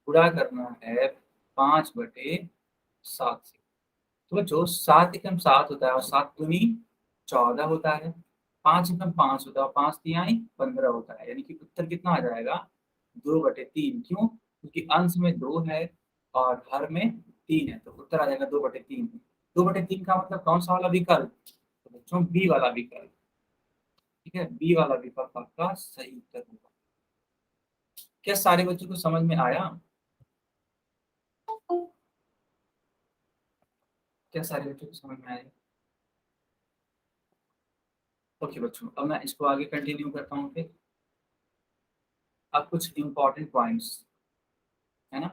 गुणा करना है 5/7 से। तो बच्चों 7 एकम 7 होता है और 7 दूनी 14 होता है। 5 एकम 5 होता है और 5 तिहाई 15 होता है, यानी कि उत्तर कितना आ जाएगा? 2/3। क्यों? क्योंकि अंश में 2 है और हर में 3 है, तो उत्तर आ जाएगा 2/3। 2/3 का मतलब कौन सा वाला विकल्प? तो बच्चों बी वाला विकल्प। ठीक है, बी वाला विकल्प आपका सही उत्तर होगा। क्या सारे बच्चों को समझ में आया? क्या सारे बच्चों को समझ में आया? ओके बच्चों, अब मैं इसको आगे कंटिन्यू करता हूँ फिर। अब कुछ इंपॉर्टेंट पॉइंट्स है ना,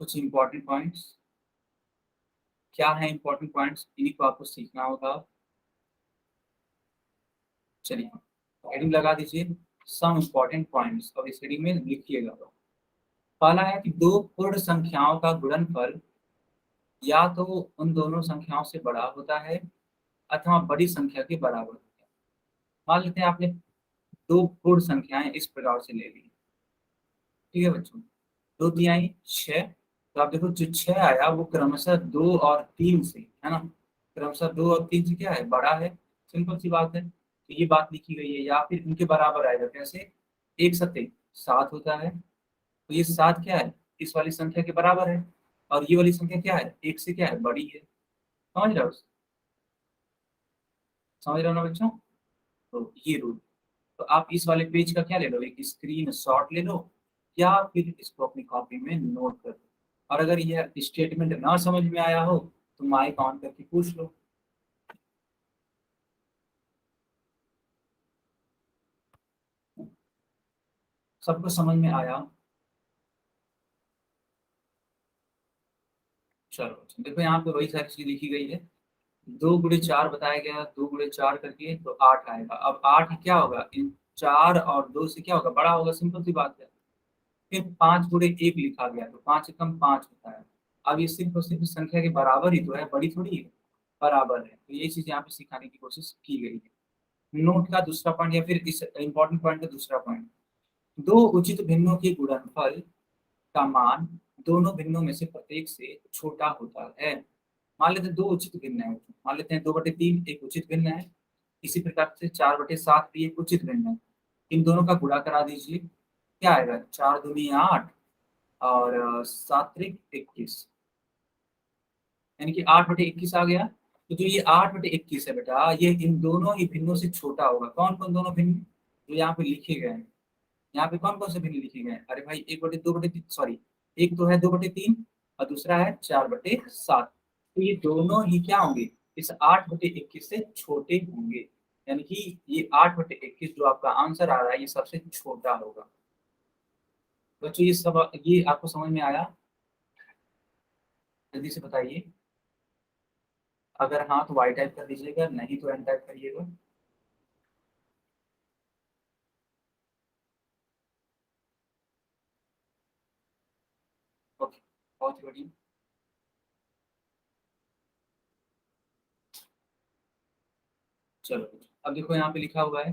कुछ इंपॉर्टेंट पॉइंट्स। क्या है इंपॉर्टेंट पॉइंट्स, इन्हीं को आपको सीखना होगा। चलिए हेडिंग लगा दीजिए, सम इंपॉर्टेंट पॉइंट्स, और इस हेडिंग में लिखिएगा। पहला है कि दो पूर्ण संख्याओं का गुणनफल या तो उन दोनों संख्याओं से बड़ा होता है अथवा बड़ी संख्या के बराबर होता है। मान लेते हैं आपने दो पूर्ण संख्याएं इस प्रकार से ले ली। ठीक है बच्चों, 2 तिहाई 6। तो आप देखो जो 6 आया वो क्रमशः 2 और 3 से, है ना, क्रमशः 2 और 3 से क्या है? बड़ा है। सिंपल सी बात है, तो ये बात लिखी गई है। या फिर इनके बराबर आएगा कैसे? 1 7 होता है, तो ये 7 क्या है? इस वाली संख्या के बराबर है। और ये वाली संख्या क्या है? 1 से क्या है? बड़ी है। समझ रहे हो? समझ रहे हो ना बच्चों? तो ये रूल। तो आप इस वाले पेज का क्या ले लो, एक स्क्रीन शॉट ले लो या फिर इसको अपनी कॉपी में नोट कर लो। और अगर यह स्टेटमेंट ना समझ में आया हो तो माइक ऑन करके पूछ लो। सबको समझ में आया? चलो अच्छा, देखो यहाँ पे वही सारी चीज लिखी गई है। 2 गुणे 4 बताया गया, 2 गुणे 4 करके तो 8 आएगा। अब 8 क्या होगा? इन 4 और 2 से क्या होगा? बड़ा होगा। सिंपल सी बात है। फिर 5 गुणे 1 लिखा गया, तो 5 एकम 5 होता है। अब ये सिर्फ और सिर्फ संख्या के बराबर ही तो है, बड़ी थोड़ी है। बराबर है, तो ये चीज यहाँ पे सिखाने की कोशिश की गई है। नोट का दूसरा पॉइंट या फिर इस इंपॉर्टेंट पॉइंट का दूसरा पॉइंट, दो उचित भिन्नों के गुणनफल का मान दोनों भिन्नों में से प्रत्येक से छोटा होता है। मान लेते हैं दो उचित भिन्न है, मान लेते हैं 2/3 एक उचित भिन्न है। इसी प्रकार से 4/7 भी एक उचित भिन्न है। इन दोनों का गुणा करा दीजिए, क्या आएगा? 4 दूनी 8 और 7 त्रिक 21, यानी कि 8/21 आ गया। तो जो ये 8/21 है बेटा, ये इन दोनों ही भिन्नों से छोटा होगा। कौन कौन दोनों भिन्न जो यहाँ पे लिखे गए हैं? यहाँ पे कौन कौन से भिन्न लिखे गए हैं? अरे भाई 1/2/3, सॉरी, एक तो है 2/3 और दूसरा है 4/7। तो ये दोनों ही क्या होंगे? इस 8/21 से छोटे होंगे, यानी कि ये 8/21 जो आपका आंसर आ रहा है ये सबसे छोटा होगा। बच्चों ये सब, ये आपको समझ में आया? जल्दी से बताइए। अगर हाँ तो वाई टाइप कर दीजिएगा, नहीं तो एन टाइप करिएगा। ओके, बहुत ही बढ़िया। चलो अब देखो यहाँ पे लिखा हुआ है,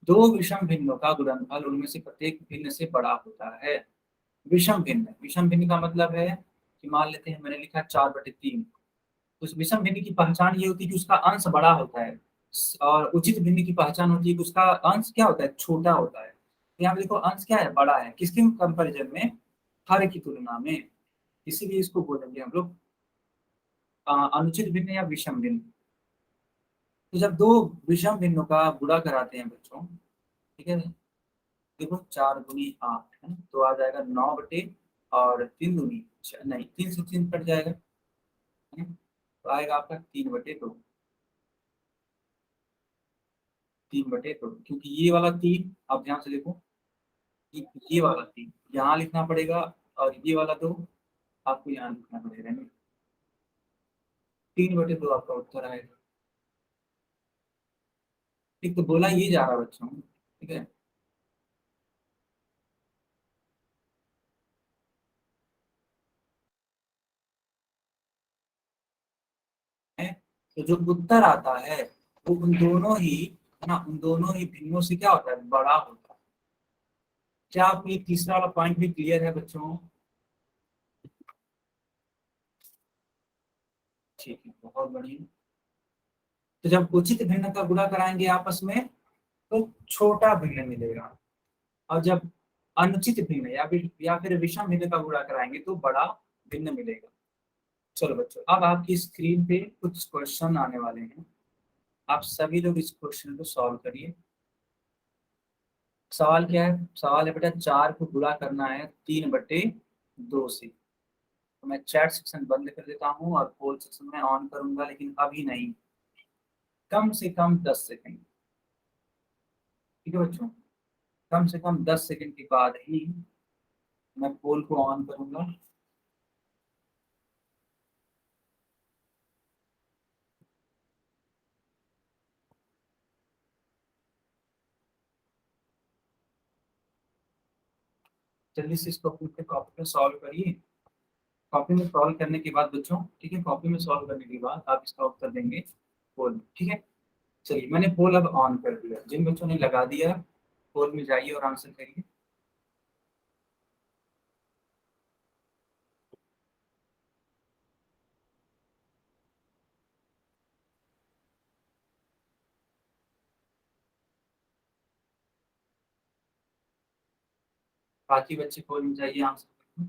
दो विषम भिन्नों का गुणनफल उनमें से प्रत्येक भिन्न से बड़ा होता है। विषम भिन्न, विषम भिन्न का मतलब है कि मान लेते हैं मैंने लिखा 4/3। उस विषम भिन्न की पहचान ये होती है कि उसका अंश बड़ा होता है, और उचित भिन्न की पहचान होती है कि उसका अंश क्या होता है? छोटा होता है। तो यहाँ पे देखो अंश क्या है? बड़ा है। किसके कंपेरिजन में? हर की तुलना में। इसीलिए इसको बोलेंगे हम लोग अनुचित भिन्न या विषम भिन्न। तो जब दो विषम भिन्नों का गुणा कराते हैं बच्चों, ठीक है, देखो 4 दूनी 8 है ना, तो आ जाएगा 9 और 3 दूनी नहीं, 3 से 3 कट जाएगा, है ना? तो आएगा आपका 3/2। 3/2, क्योंकि ये वाला 3 आप ध्यान से देखो, ये वाला 3 यहाँ लिखना पड़ेगा और ये वाला 2 आपको यहाँ लिखना पड़ेगा। 3/2 आपका उत्तर आएगा। ठीक, तो बोला ये जा रहा है बच्चों, ठीक है। तो जो उत्तर आता है वो उन दोनों ही है ना, उन दोनों ही भिन्नों से क्या होता है, बड़ा होता है। क्या आपको ये तीसरा वाला पॉइंट भी क्लियर है बच्चों? ठीक है, बहुत बढ़िया। तो जब उचित भिन्न का गुणा कराएंगे आपस में तो छोटा भिन्न मिलेगा, और जब अनुचित भिन्न या फिर विषम भिन्न का गुणा कराएंगे तो बड़ा भिन्न मिलेगा। चलो बच्चों, अब आपकी स्क्रीन पे कुछ क्वेश्चन आने वाले हैं, आप सभी लोग इस क्वेश्चन को सॉल्व करिए। सवाल क्या है? सवाल है बेटा, 4 को गुणा करना है 3/2 से। तो मैं चैट सेक्शन बंद कर देता हूँ और पोल सेक्शन में ऑन करूंगा, लेकिन अभी नहीं, कम से कम 10 सेकंड। ठीक है बच्चों, कम से कम 10 सेकंड के बाद ही मैं पोल को ऑन करूंगा। जल्दी से इसको अपने कॉपी में सॉल्व करिए। कॉपी में सॉल्व करने के बाद बच्चों, ठीक है, कॉपी में सॉल्व करने के बाद आप इसका उत्तर देंगे पोल में, ठीक है। चलिए, मैंने पोल अब ऑन कर दिया, जिन बच्चों ने लगा दिया पोल में जाइए और आंसर करिए। बाकी बच्चे पोल में जाइए, आंसर करिए।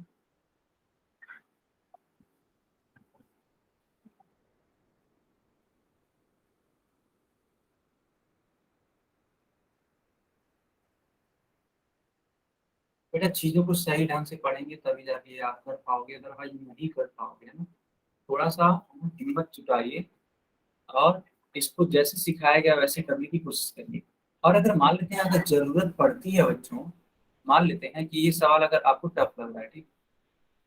बेटा चीजों को सही ढंग से पढ़ेंगे तभी जाके याद कर पाओगे, अदरवाइज नहीं कर पाओगे, है ना। थोड़ा सा हिम्मत जुटाइए और इसको जैसे सिखाया गया वैसे करने की कोशिश करिए। और अगर मान लेते हैं, अगर जरूरत पड़ती है बच्चों, मान लेते हैं कि ये सवाल अगर आपको टफ लग रहा है, ठीक,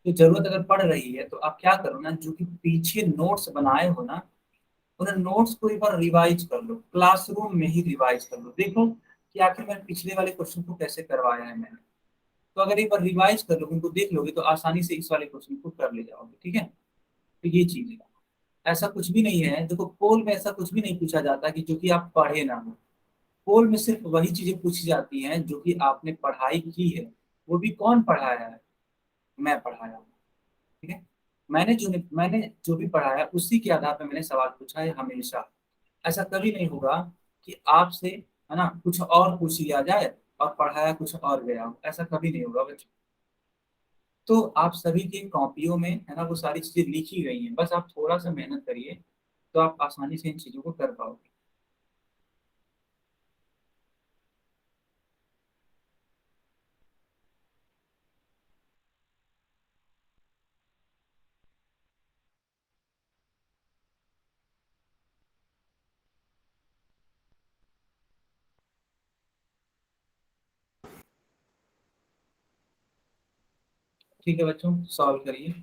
तो जरूरत अगर पड़ रही है तो आप क्या करो ना, जो कि पीछे नोट्स बनाए हो ना, उन नोट्स को एक बार रिवाइज कर लो, क्लासरूम में ही रिवाइज कर लो, देखो कि आखिर मैंने पिछले वाले क्वेश्चन को कैसे करवाया है मैंने। तो अगर एक बार रिवाइज कर लोगे, उनको देख लोगे, तो आसानी से इस वाले क्वेश्चन को कर ले जाओगे, ठीक है। तो ये चीज है, ऐसा कुछ भी नहीं है, देखो पोल में ऐसा कुछ भी नहीं पूछा जाता कि जो कि आप पढ़े ना हो। पोल में सिर्फ वही चीजें पूछी जाती हैं जो कि आपने पढ़ाई की है, वो भी कौन पढ़ाया है, मैं पढ़ाया हूँ, ठीक है। मैंने जो भी पढ़ाया उसी के आधार पर मैंने सवाल पूछा है हमेशा। ऐसा कभी नहीं होगा कि आपसे, है ना, कुछ और पूछ लिया जाए और पढ़ाया कुछ और गया हो, ऐसा कभी नहीं होगा बच्चों। तो आप सभी की कॉपियों में, है ना, वो सारी चीजें लिखी गई हैं, बस आप थोड़ा सा मेहनत करिए तो आप आसानी से इन चीजों को कर पाओगे। ठीक है बच्चों, सॉल्व करिए।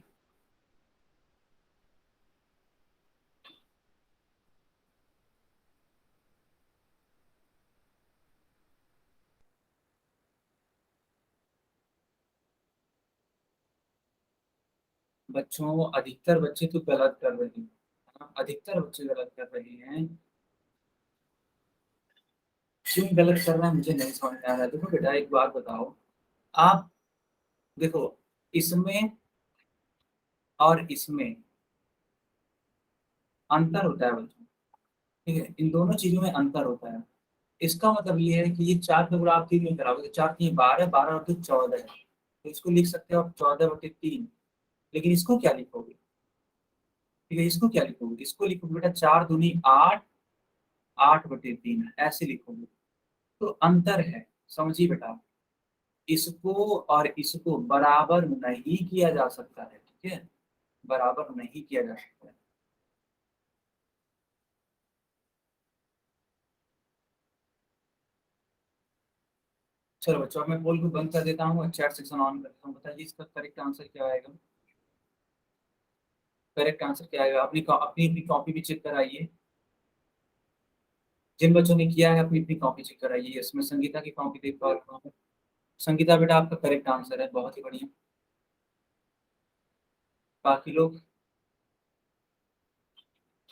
बच्चों अधिकतर बच्चे तो गलत कर रहे हैं, है ना? अधिकतर बच्चे गलत कर रहे हैं। क्यों गलत कर रहे हैं मुझे नहीं समझ में आ रहा है। देखो बेटा एक बात बताओ, आप देखो, इसमें और इसमें अंतर होता है बच्चों, ठीक है, इन दोनों चीजों में अंतर होता है। इसका मतलब ये है कि ये 4 का गुणा आप 3 में कराओगे तो 4×3 12, 12 और 2 14 है, तो इसको लिख सकते हो आप 14/3। लेकिन इसको क्या लिखोगे, ठीक है, इसको क्या लिखोगे, इसको लिखोगे बेटा 4×2 8, 8/3 ऐसे लिखोगे। तो अंतर है, समझिए बेटा, इसको और इसको बराबर नहीं किया जा सकता है, ठीक है, बराबर नहीं किया जा सकता है। चलो बच्चों, अब मैं पोल को बंद कर देता हूँ और चैट सेक्शन ऑन करता हूँ। बताइए इसका करेक्ट आंसर क्या आएगा। करेक्ट आंसर क्या आएगा, अपनी अपनी अपनी कॉपी भी चेक कराइए। जिन बच्चों ने किया है अपनी अपनी कॉपी चेक कराइए, इसमें संगीता की कॉपी देख पा रहा हूँ। संगीता बेटा आपका करेक्ट आंसर है, बहुत ही बढ़िया। बाकी लोग,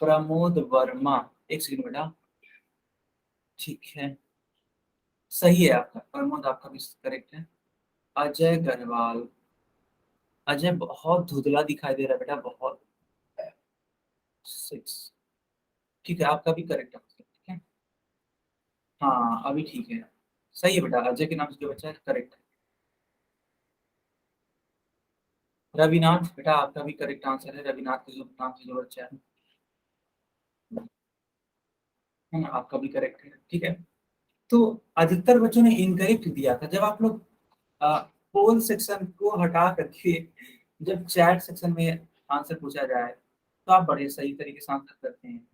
प्रमोद वर्मा, एक सेकंड बेटा, ठीक है, सही है आपका। प्रमोद आपका भी करेक्ट है। अजय गढ़वाल, अजय बहुत धुंधला दिखाई दे रहा है बेटा, बहुत। 6, ठीक है, आपका भी करेक्ट है, ठीक है। हाँ अभी ठीक है, सही है बेटा, अजय के नाम से जो बच्चा है करेक्ट है। रविनाथ बेटा आपका भी करेक्ट आंसर है, रविनाथ के जो नाम से जो बच्चा है ना, आपका भी करेक्ट है, ठीक है। तो अधिकतर बच्चों ने इनकरेक्ट दिया था। जब आप लोग पोल सेक्शन को हटा करके जब चैट सेक्शन में आंसर पूछा जाए तो आप बड़े सही तरीके से आंसर करते हैं,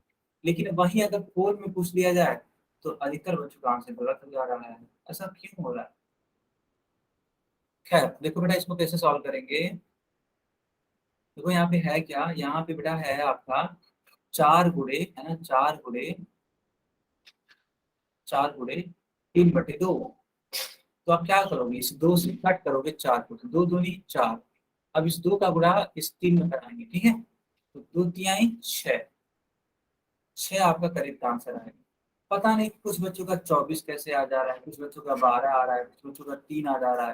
लेकिन वहीं अगर पोल में पूछ लिया जाए तो अधिकतर बच्चों का आंसर गलत हो जा रहा है। ऐसा क्यों हो रहा है? खैर देखो बेटा, इसको कैसे सॉल्व करेंगे। देखो यहाँ पे है क्या, यहाँ पे बेटा है आपका 4 गुणे, है ना, 4 गुणे 3/2। तो आप क्या करोगे, इस 2 से कट करोगे 4 को, तो 2 दूनी 4। अब इस 2 का गुणा इस 3 में कराएंगे, ठीक है। तो 2 तिहाई 6, 6 आपका करेक्ट आंसर आएगा। पता नहीं कुछ बच्चों का 24 कैसे आ जा रहा है, कुछ बच्चों का 12 आ रहा है, कुछ बच्चों का 3 आ जा रहा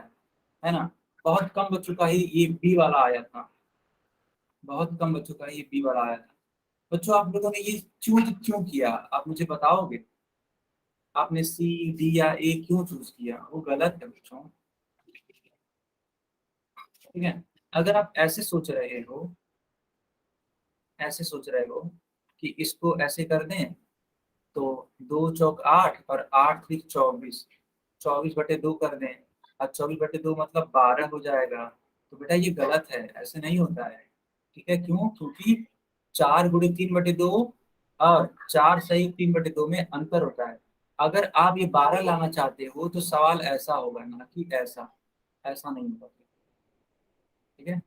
है ना। बहुत कम बच्चों का ही ये बी वाला आया था, बहुत कम बच्चों का ये बी वाला आया था। बच्चों आप लोगों ने ये चूज क्यों किया, आप मुझे बताओगे? आपने सी डी या ए क्यों चूज किया? वो गलत है बच्चों, ठीक है। अगर आप ऐसे सोच रहे हो, ऐसे सोच रहे हो कि इसको ऐसे कर दें, तो 2 चौक 8 और 8 3 24, 24/2 कर दें, और 24/2 मतलब 12 हो जाएगा। तो बेटा ये गलत है, ऐसे नहीं होता है, ठीक है। क्यों? क्योंकि 4 गुणे 3/2 और 4 सही 3/2 में अंतर होता है। अगर आप ये 12 लाना चाहते हो तो सवाल ऐसा होगा ना कि ऐसा, ऐसा नहीं होगा, ठीक है।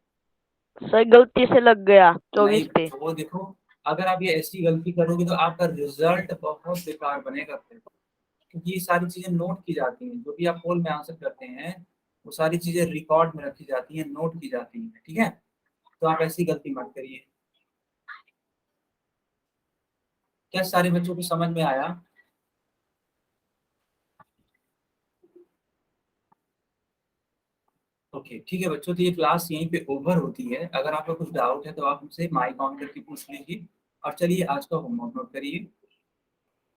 सर गलती से लग गया नहीं 24 पे। वो देखो, अगर आप ये ऐसी गलती करोगे तो आपका रिजल्ट बहुत बेकार बनेगा फिर, क्योंकि ये सारी चीजें नोट की जाती हैं, जो भी आप पोल में आंसर करते हैं वो सारी चीजें रिकॉर्ड में रखी जाती हैं, नोट की जाती हैं, ठीक है। तो आप ऐसी गलती मत करिए। क्या सारे बच्चों को समझ में आया? ओके ठीक है बच्चों, तो ये क्लास यहीं पे ओवर होती है। अगर आपका कुछ डाउट है तो आप मुझसे माइक ऑन करके पूछ लीजिए। और चलिए आज का होमवर्क नोट करिए।